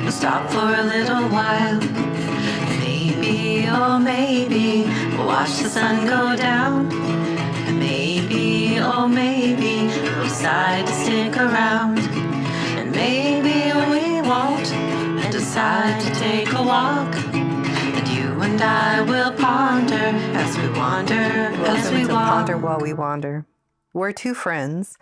we'll stop for a little while. Maybe, oh maybe, we'll watch the sun go down. Maybe, oh maybe, we'll decide to stick around. And maybe we won't, and decide to take a walk. And you and I will ponder as we wander, as we walk. Ponder while we wander. We're two friends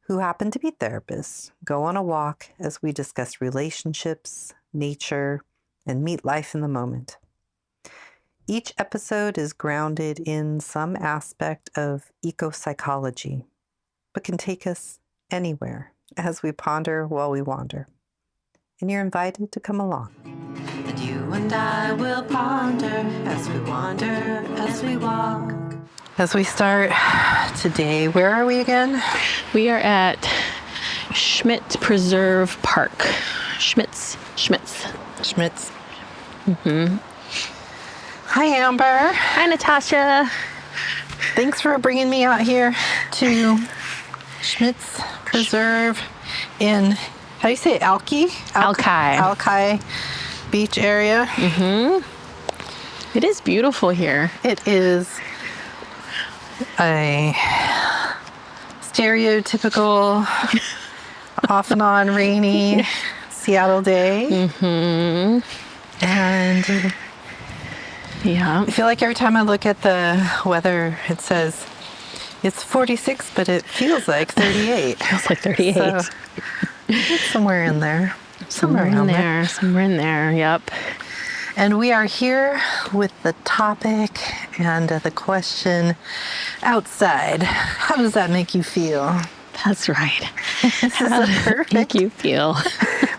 who happen to be therapists, go on a walk as we discuss relationships, nature, and meet life in the moment. Each episode is grounded in some aspect of eco-psychology, but can take us anywhere as we ponder while we wander. And you're invited to come along. And you and I will ponder as we wander, as we walk. As we start today, where are we again? We are at Schmitz Preserve Park. Schmitz. Schmitz. Mm-hmm. Hi, Amber. Hi, Natasha. Thanks for bringing me out here to Schmitz Preserve in, how do you say it, Alki Beach area. Mm-hmm. It is beautiful here. It is a stereotypical off and on rainy Seattle day. Mm-hmm. And yeah, I feel like every time I look at the weather, it says it's 46, but it feels like 38. Feels like 38. So it's somewhere in there. Somewhere in there, yep. And we are here with the topic and the question, outside, how does that make you feel? That's right. This is a perfect, make you feel.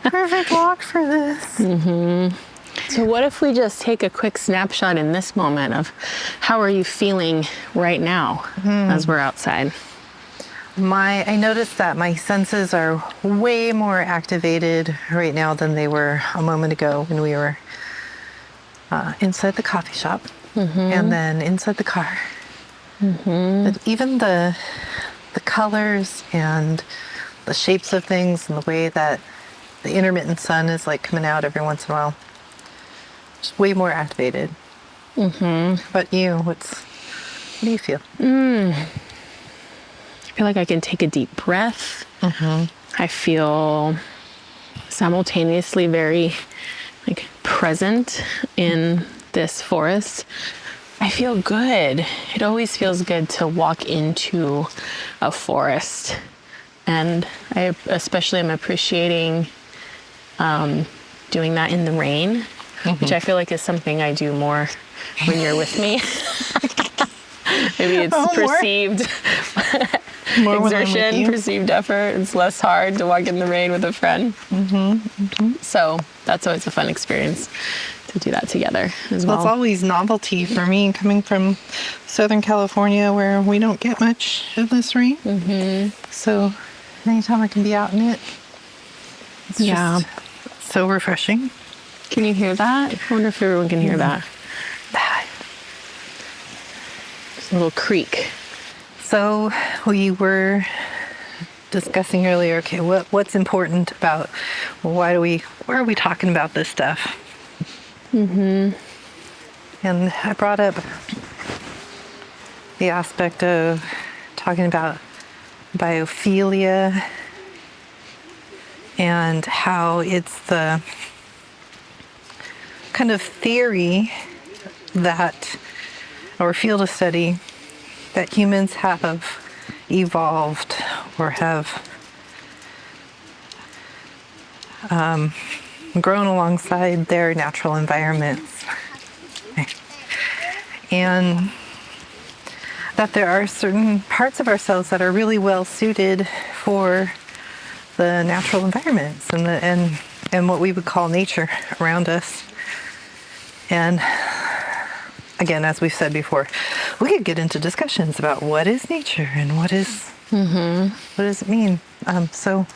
perfect walk for this. Mm-hmm. So what if we just take a quick snapshot in this moment of how are you feeling right now as we're outside? I noticed that my senses are way more activated right now than they were a moment ago when we were inside the coffee shop and then inside the car. But even the colors and the shapes of things and the way that the intermittent sun is like coming out every once in a while, just way more activated. But you, what do you feel? I feel like I can take a deep breath. I feel simultaneously very present in this forest. I feel good. It always feels good to walk into a forest. And I especially am appreciating doing that in the rain, which I feel like is something I do more when you're with me. Maybe it's perceived more exertion, perceived effort. It's less hard to walk in the rain with a friend. So that's always a fun experience to do that together as well. It's always novelty for me coming from Southern California where we don't get much of this rain. So anytime I can be out in it, it's just so refreshing. Can you hear that? I wonder if everyone can hear that. There's a little creek. So we were discussing earlier, okay, what's important about, why are we talking about this stuff? And I brought up the aspect of talking about biophilia and how it's the kind of theory that, or field of study, that humans have evolved or have grown alongside their natural environments. And that there are certain parts of ourselves that are really well suited for the natural environments and what we would call nature around us. And again, as we've said before, we could get into discussions about what is nature and what does it mean. So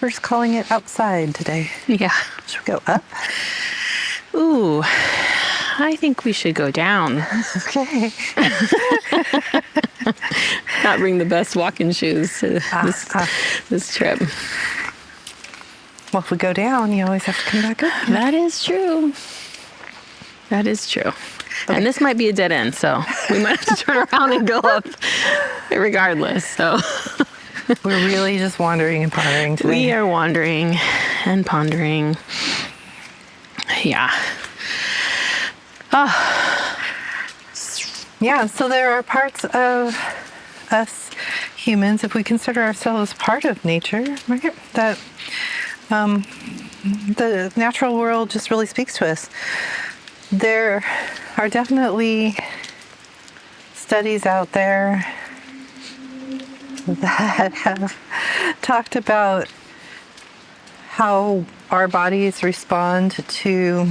we're just calling it outside today. Yeah. Should we go up? Ooh, I think we should go down. Okay. Not bring the best walking shoes to this trip. Well, if we go down, you always have to come back up. That is true. That is true. Okay. And this might be a dead end, so we might have to turn around and go up regardless. So we're really just wandering and pondering today. We are wandering and pondering. Yeah. Oh. Yeah, so there are parts of us humans, if we consider ourselves part of nature, right, that the natural world just really speaks to us. There are definitely studies out there that have talked about how our bodies respond to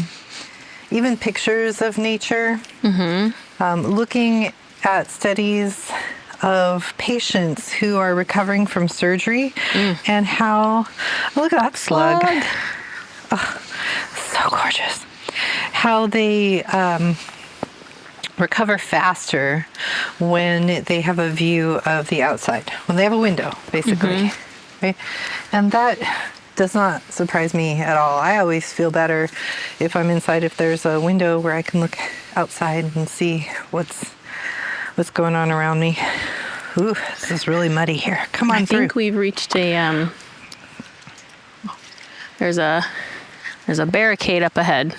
even pictures of nature. Looking at studies of patients who are recovering from surgery and how, look at that slug. Oh, so gorgeous. How they recover faster when they have a view of the outside, when they have a window, basically. Right? And that does not surprise me at all. I always feel better if I'm inside, if there's a window where I can look outside and see what's going on around me. Ooh, this is really muddy here. Come on through. I think we've reached a there's a barricade up ahead.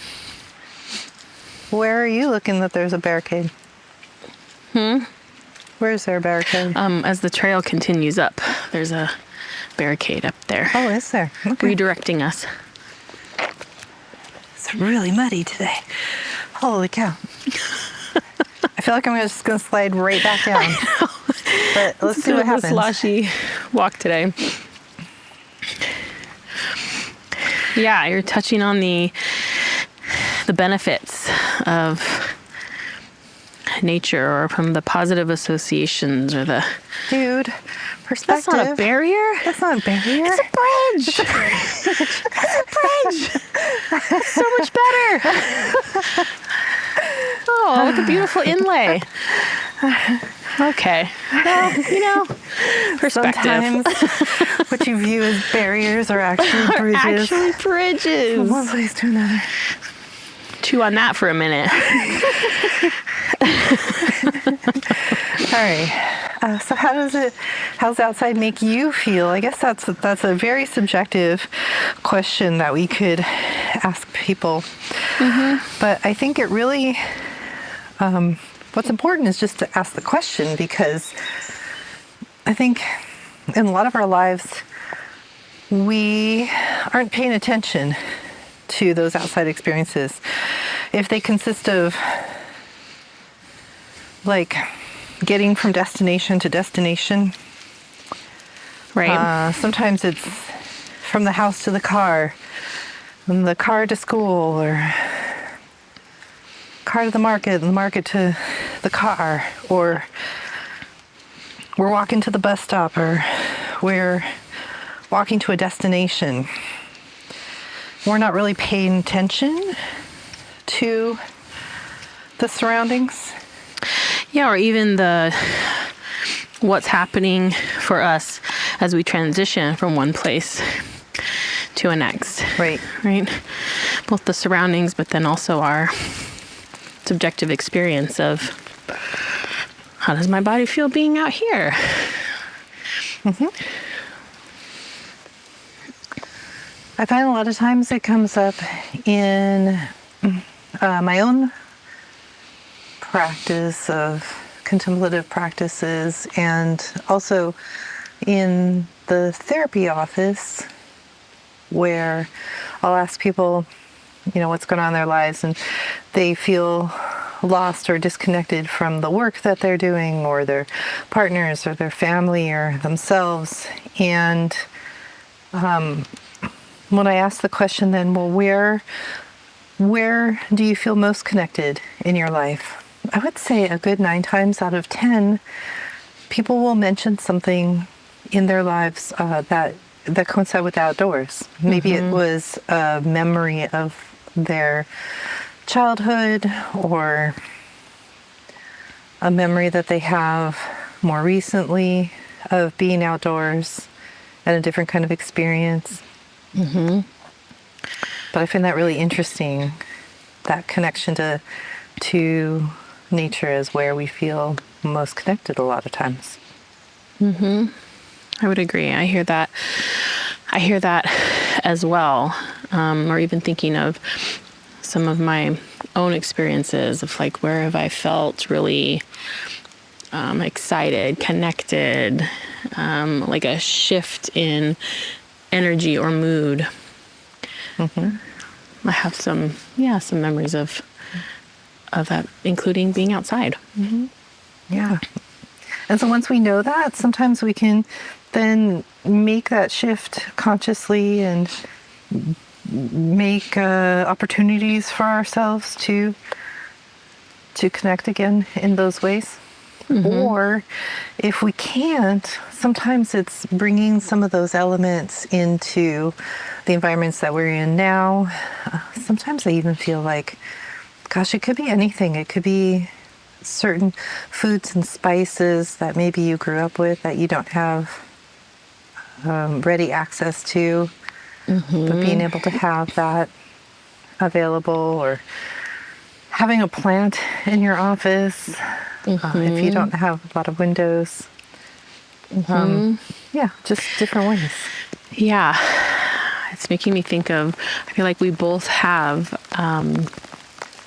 Where are you looking that there's a barricade? Where is there a barricade? As the trail continues up, there's a barricade up there. Oh, is there? Okay. Redirecting us. It's really muddy today. Holy cow. I feel like I'm just going to slide right back down. But let's see what happens. A sloshy walk today. Yeah, you're touching on the benefits of nature, or from the positive associations, or the... Dude, perspective. That's not a barrier. That's not a barrier. It's a bridge. It's a bridge. It's a bridge. That's so much better. Oh, what a beautiful inlay. Okay. Well, perspective. Sometimes what you view as barriers are actually bridges. From one place to another. Chew on that for a minute. All right. So how's outside make you feel? I guess that's a very subjective question that we could ask people. But I think it really, what's important is just to ask the question, because I think in a lot of our lives, we aren't paying attention to those outside experiences. If they consist of like getting from destination to destination, right? Sometimes it's from the house to the car, from the car to school, or car to the market, and the market to the car, or we're walking to the bus stop, or we're walking to a destination. We're not really paying attention to the surroundings. Yeah, or even what's happening for us as we transition from one place to a next. Right. Right. Both the surroundings, but then also our subjective experience of how does my body feel being out here? I find a lot of times it comes up in my own practice of contemplative practices, and also in the therapy office, where I'll ask people, what's going on in their lives, and they feel lost or disconnected from the work that they're doing, or their partners, or their family, or themselves. And when I ask the question then, well, where do you feel most connected in your life? I would say a good 9 times out of 10, people will mention something in their lives that coincide with the outdoors. Maybe it was a memory of their childhood, or a memory that they have more recently of being outdoors and a different kind of experience. But I find that really interesting. That connection to nature is where we feel most connected a lot of times. I would agree. I hear that as well. Or even thinking of some of my own experiences of like, where have I felt really excited, connected, like a shift in energy or mood. I have some memories of that, including being outside. Yeah. And so once we know that, sometimes we can then make that shift consciously and make opportunities for ourselves to connect again in those ways. Or if we can't, sometimes it's bringing some of those elements into the environments that we're in now. Sometimes I even feel like, gosh, it could be anything. It could be certain foods and spices that maybe you grew up with that you don't have ready access to, but being able to have that available, or having a plant in your office if you don't have a lot of windows. Yeah, just different ways. Yeah. It's making me think of, I feel like we both have,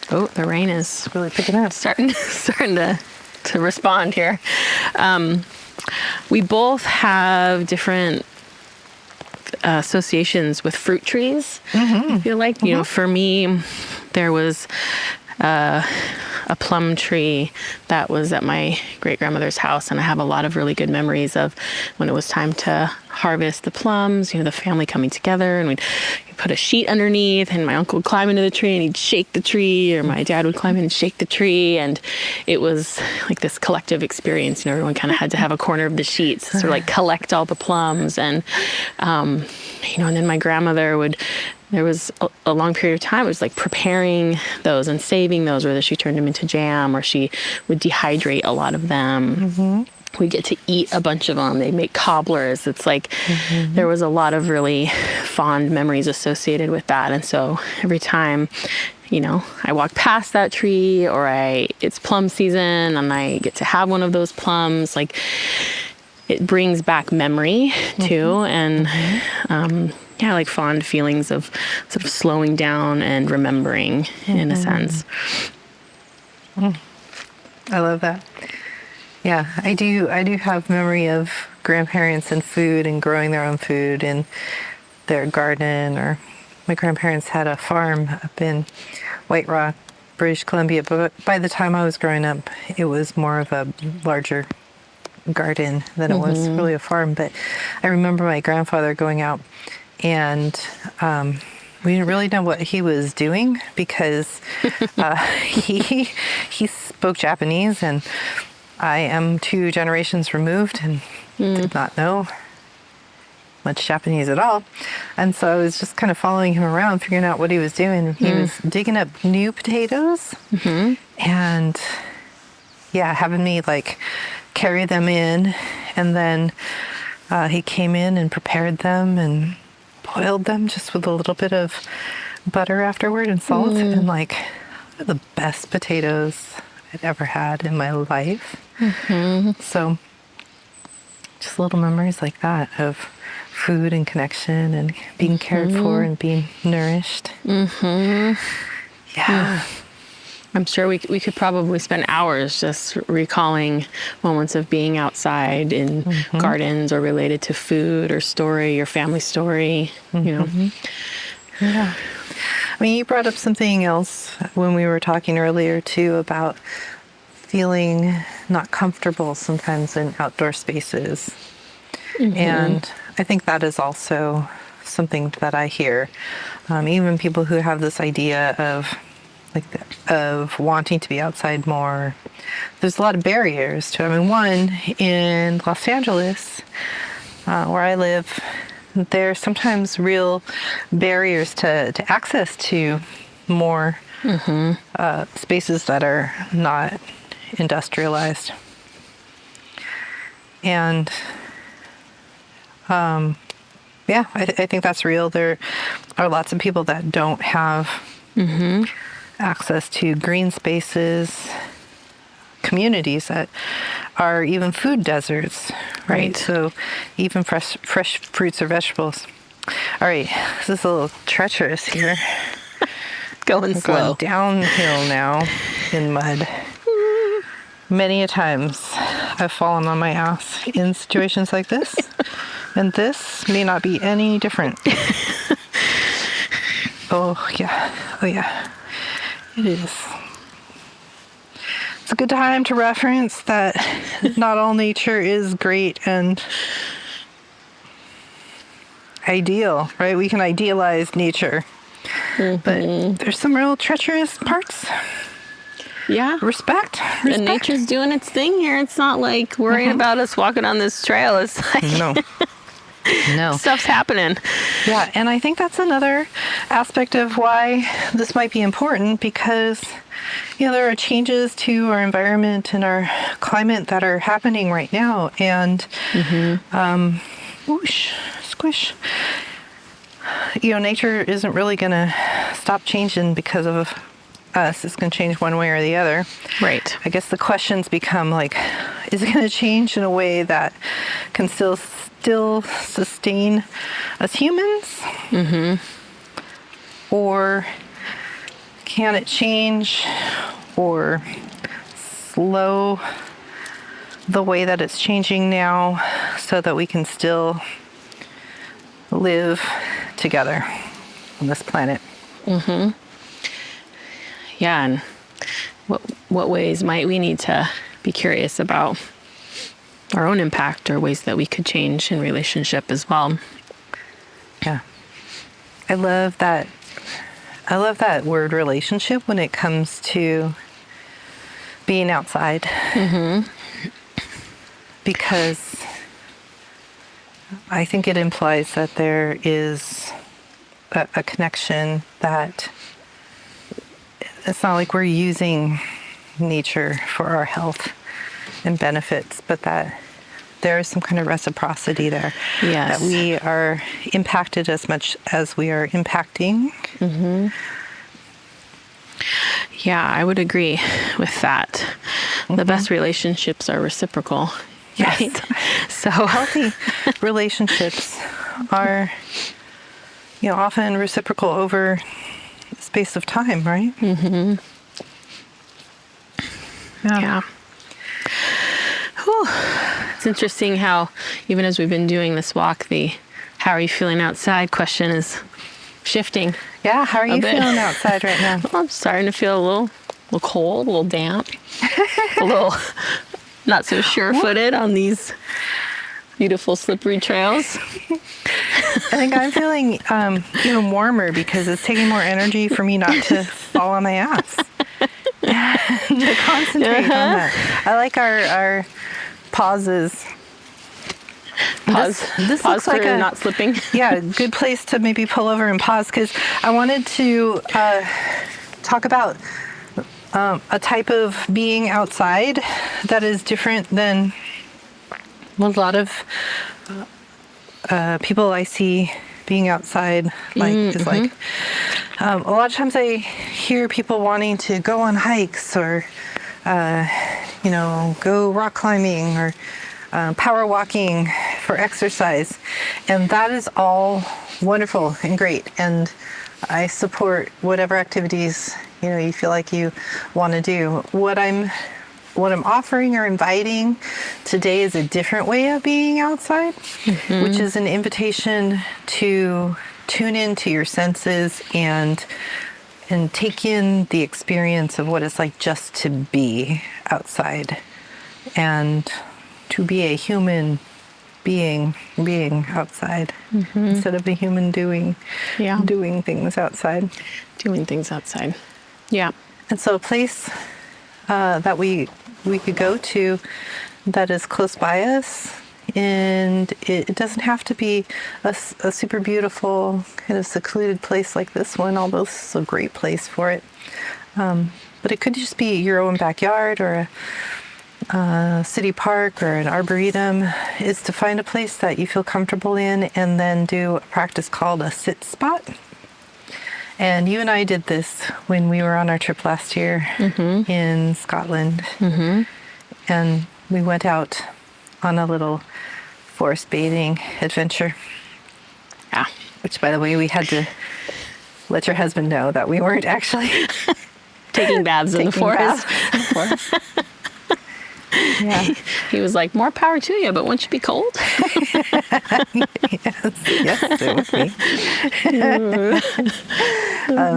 the rain is Really picking up. starting to respond here. We both have different associations with fruit trees. I feel like, you know, for me, there was a plum tree that was at my great-grandmother's house, and I have a lot of really good memories of when it was time to harvest the plums, you know, the family coming together, and we'd put a sheet underneath, and my uncle would climb into the tree and he'd shake the tree, or my dad would climb in and shake the tree, and it was like this collective experience. You know, everyone kind of had to have a corner of the sheet to sort of like collect all the plums, and you know, and then my grandmother would, there was a long period of time, it was like preparing those and saving those, whether she turned them into jam or she would dehydrate a lot of them. We get to eat a bunch of them. They make cobblers. It's like there was a lot of really fond memories associated with that. And so every time, you know, I walk past that tree, or it's plum season and I get to have one of those plums, like it brings back memory too. And yeah, like fond feelings of sort of slowing down and remembering in a sense. I love that. Yeah, I do have memory of grandparents and food and growing their own food in their garden, or my grandparents had a farm up in White Rock, British Columbia, but by the time I was growing up, it was more of a larger garden than it was really a farm. But I remember my grandfather going out, and we didn't really know what he was doing because he spoke Japanese, and I am 2 generations removed and did not know much Japanese at all. And so I was just kind of following him around, figuring out what he was doing. He was digging up new potatoes and having me like carry them in. And then he came in and prepared them and boiled them just with a little bit of butter afterward and salt. And like the best potatoes I'd ever had in my life. So just little memories like that of food and connection and being cared for and being nourished. Yeah. I'm sure we could probably spend hours just recalling moments of being outside in gardens, or related to food or story or family story, you know. Yeah. I mean, you brought up something else when we were talking earlier too about feeling not comfortable sometimes in outdoor spaces. And I think that is also something that I hear. Even people who have this idea of wanting to be outside more, there's a lot of barriers to it. I mean, one, in Los Angeles, where I live, there are sometimes real barriers to access to more spaces that are not industrialized. And Yeah, I think that's real. There are lots of people that don't have access to green spaces, communities that are even food deserts, right? So even fresh fruits or vegetables. All right, this is a little treacherous here. Going We're slow. going downhill now in mud. Many a times I've fallen on my ass in situations like this, and this may not be any different. Oh yeah, it is. It's a good time to reference that not all nature is great and ideal, right? We can idealize nature, but there's some real treacherous parts. Yeah. Respect. And nature's doing its thing here. It's not like worrying about us walking on this trail. It's like No. stuff's happening. Yeah, and I think that's another aspect of why this might be important, because there are changes to our environment and our climate that are happening right now, and whoosh, squish. Nature isn't really going to stop changing because of us. It's going to change one way or the other. Right. I guess the questions become like, is it going to change in a way that can still sustain us humans? Or can it change or slow the way that it's changing now so that we can still live together on this planet? Yeah, and what ways might we need to be curious about our own impact, or ways that we could change in relationship as well? Yeah. I love that word relationship when it comes to being outside. Because I think it implies that there is a connection, that it's not like we're using nature for our health and benefits, but that there is some kind of reciprocity there. Yes. That we are impacted as much as we are impacting. Yeah, I would agree with that. The best relationships are reciprocal. Yes. Right? So Healthy relationships are, often reciprocal over the space of time, right? yeah. Whew. It's interesting how, even as we've been doing this walk, the "how are you feeling outside" question is shifting. Yeah, how are you bit. feeling outside right now? Well, I'm starting to feel a little cold, a little damp, a little not so sure-footed on these beautiful slippery trails. I think I'm feeling even warmer because it's taking more energy for me not to fall on my ass. To concentrate on that. I like our pauses. Pause. This Pause looks like for a not slipping. Yeah, a good place to maybe pull over and pause, because I wanted to talk about a type of being outside that is different than a lot of people I see being outside. Is like a lot of times I hear people wanting to go on hikes, or go rock climbing, or power walking for exercise, and that is all wonderful and great, and I support whatever activities you feel like you want to do. What I'm offering or inviting today is a different way of being outside, which is an invitation to tune into your senses and take in the experience of what it's like just to be outside, and to be a human being outside, instead of a human doing things outside. Doing things outside. Yeah. And so a place that we could go to that is close by us, and it doesn't have to be a super beautiful kind of secluded place like this one, although this is a great place for it. But it could just be your own backyard, or a city park or an arboretum is to find a place that you feel comfortable in and then do a practice called a sit spot. And you and I did this when we were on our trip last year in Scotland. And we went out on a little forest bathing adventure. Yeah. Which, by the way, we had to let your husband know that we weren't actually Taking baths in the forest. Yeah. He was like, more power to you, but won't you be cold? Yes, it would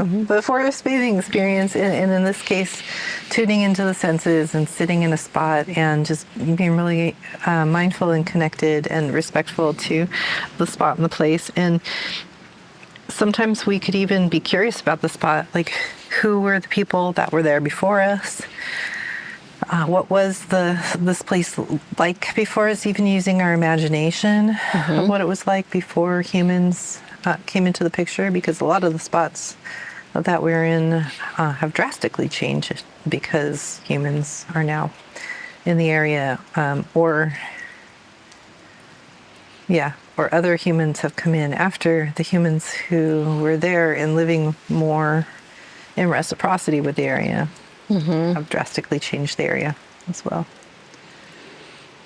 be. But forest bathing experience, and in this case, tuning into the senses and sitting in a spot and just being really mindful and connected and respectful to the spot and the place. And sometimes we could even be curious about the spot, like who were the people that were there before us? What was this place like before us, even using our imagination of what it was like before humans came into the picture? Because a lot of the spots that we're in have drastically changed because humans are now in the area, or other humans have come in after the humans who were there and living more in reciprocity with the area. Have drastically changed the area as well.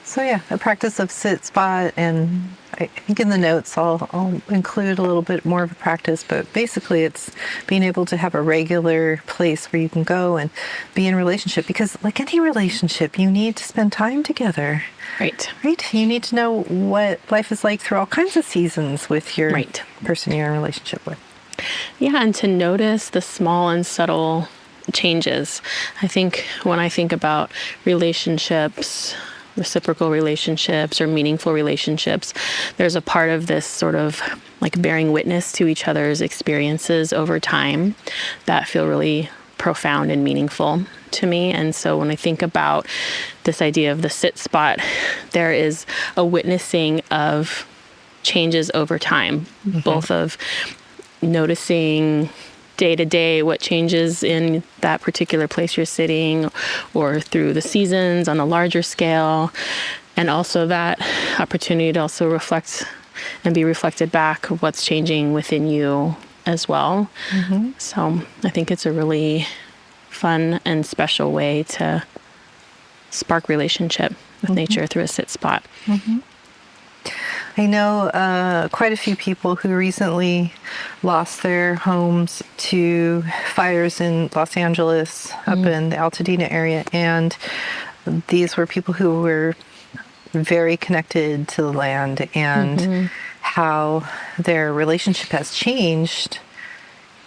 So yeah, a practice of sit spot, and I think in the notes I'll include a little bit more of a practice, but basically it's being able to have a regular place where you can go and be in relationship, because like any relationship, you need to spend time together. Right. You need to know what life is like through all kinds of seasons with your person you're in a relationship with. Yeah, and to notice the small and subtle changes. I think when I think about relationships, reciprocal relationships or meaningful relationships, there's a part of this sort of like bearing witness to each other's experiences over time that feel really profound and meaningful to me. And so when I think about this idea of the sit spot, there is a witnessing of changes over time, both of noticing day to day what changes in that particular place you're sitting, or through the seasons on a larger scale, and also that opportunity to also reflect and be reflected back of what's changing within you as well. So I think it's a really fun and special way to spark relationship with nature through a sit spot. I know quite a few people who recently lost their homes to fires in Los Angeles, up in the Altadena area. And these were people who were very connected to the land, and how their relationship has changed,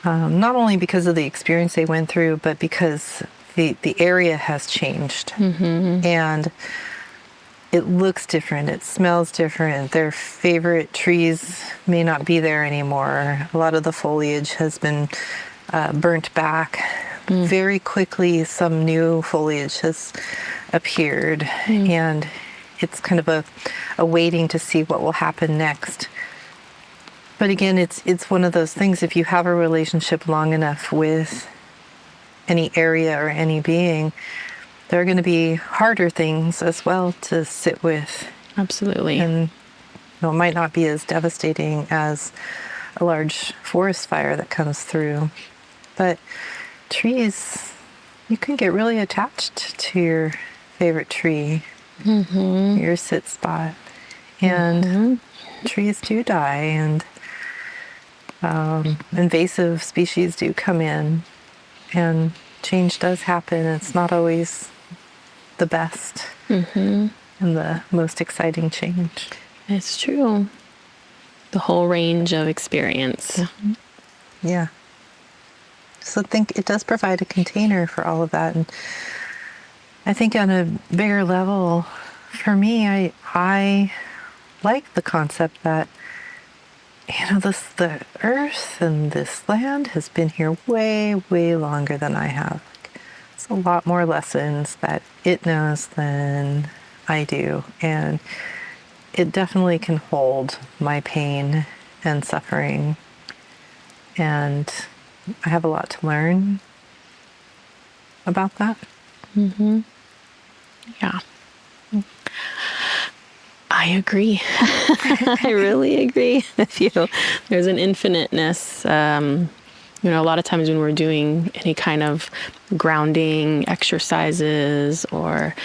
not only because of the experience they went through, but because the area has changed. And it looks different, it smells different. Their favorite trees may not be there anymore. A lot of the foliage has been burnt back. Very quickly, some new foliage has appeared, and it's kind of a waiting to see what will happen next. But again, it's one of those things, if you have a relationship long enough with any area or any being, there are going to be harder things as well to sit with. Absolutely. And it might not be as devastating as a large forest fire that comes through. But trees, you can get really attached to your favorite tree, your sit spot. And trees do die, and invasive species do come in, and change does happen. It's not always the best and the most exciting change. It's true. The whole range of experience. Yeah. So I think it does provide a container for all of that. And I think on a bigger level, for me, I like the concept that, the earth and this land has been here way, way longer than I have. It's a lot more lessons that it knows than I do. And it definitely can hold my pain and suffering. And I have a lot to learn about that. Yeah. I agree. I really agree with you. There's an infiniteness. A lot of times when we're doing any kind of grounding exercises or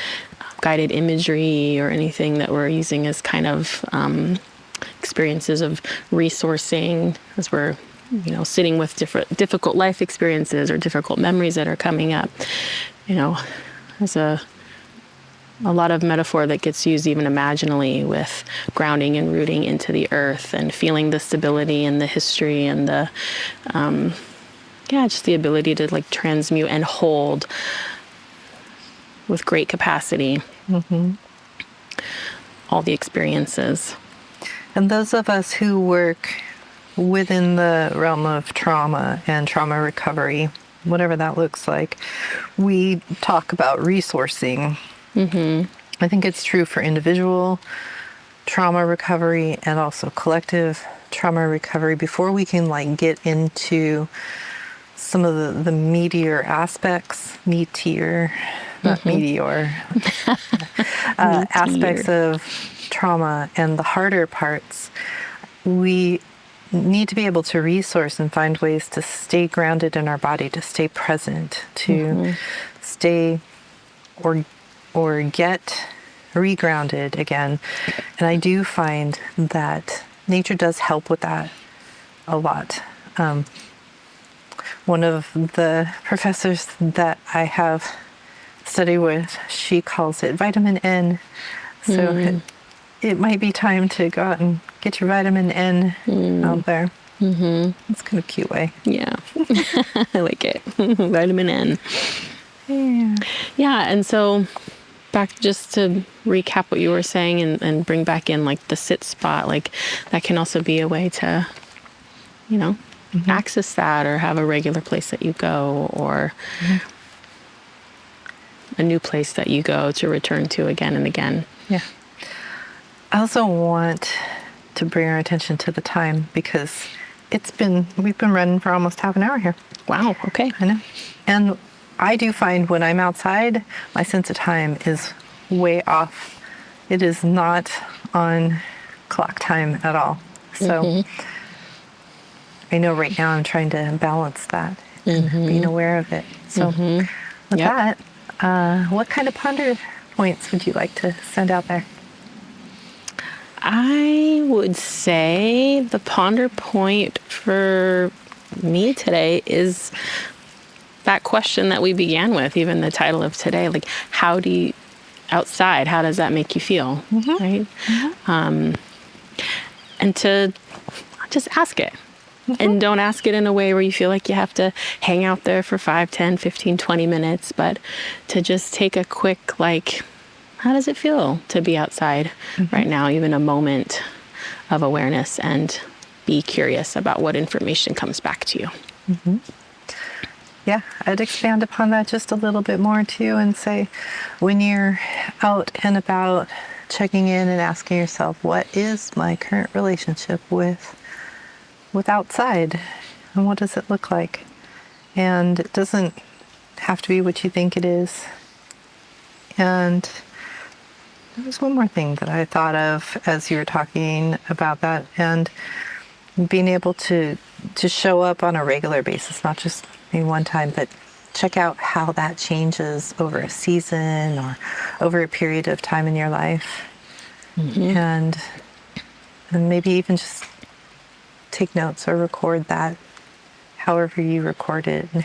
guided imagery or anything that we're using as kind of experiences of resourcing as we're sitting with difficult life experiences or difficult memories that are coming up, there's a lot of metaphor that gets used even imaginally with grounding and rooting into the earth and feeling the stability and the history and the just the ability to like transmute and hold with great capacity all the experiences. And those of us who work within the realm of trauma and trauma recovery, whatever that looks like, we talk about resourcing. I think it's true for individual trauma recovery and also collective trauma recovery. Before we can like get into some of the meatier aspects, aspects of trauma and the harder parts, we need to be able to resource and find ways to stay grounded in our body, to stay present, to stay or get regrounded again. And I do find that nature does help with that a lot. One of the professors that I have studied with, she calls it vitamin N. So it might be time to go out and get your vitamin N out there. It's kind of a cute way. Yeah. I like it. Vitamin N. Yeah. And so back just to recap what you were saying and bring back in like the sit spot, like that can also be a way to, access that or have a regular place that you go or a new place that you go to return to again and again. Yeah. I also want to bring our attention to the time because we've been running for almost half an hour here. Wow. Okay. I know. And I do find when I'm outside, my sense of time is way off. It is not on clock time at all. So I know right now I'm trying to balance that and being aware of it. So with that, what kind of ponder points would you like to send out there? I would say the ponder point for me today is that question that we began with, even the title of today, like how does that make you feel? Right? And to just ask it. And don't ask it in a way where you feel like you have to hang out there for 5, 10, 15, 20 minutes, but to just take a quick, like, how does it feel to be outside right now, even a moment of awareness, and be curious about what information comes back to you. Yeah, I'd expand upon that just a little bit more too and say, when you're out and about, checking in and asking yourself, what is my current relationship with outside, and what does it look like? And it doesn't have to be what you think it is. And there was one more thing that I thought of as you were talking about that, and being able to show up on a regular basis, not just maybe one time, but check out how that changes over a season or over a period of time in your life. And maybe even just take notes or record that however you record it and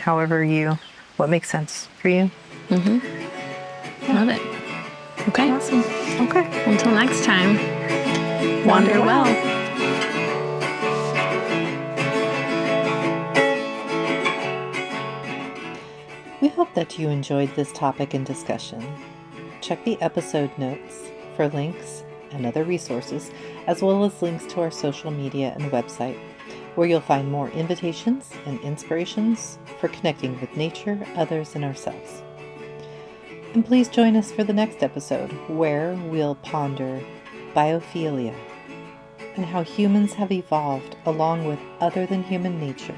what makes sense for you. Love it. Okay. Awesome. Okay. Until next time, wander well. We hope that you enjoyed this topic and discussion. Check the episode notes for links and other resources, as well as links to our social media and website, where you'll find more invitations and inspirations for connecting with nature, others, and ourselves. And please join us for the next episode, where we'll ponder biophilia and how humans have evolved along with other than human nature,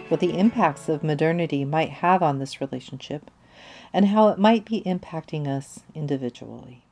what the impacts of modernity might have on this relationship, and how it might be impacting us individually.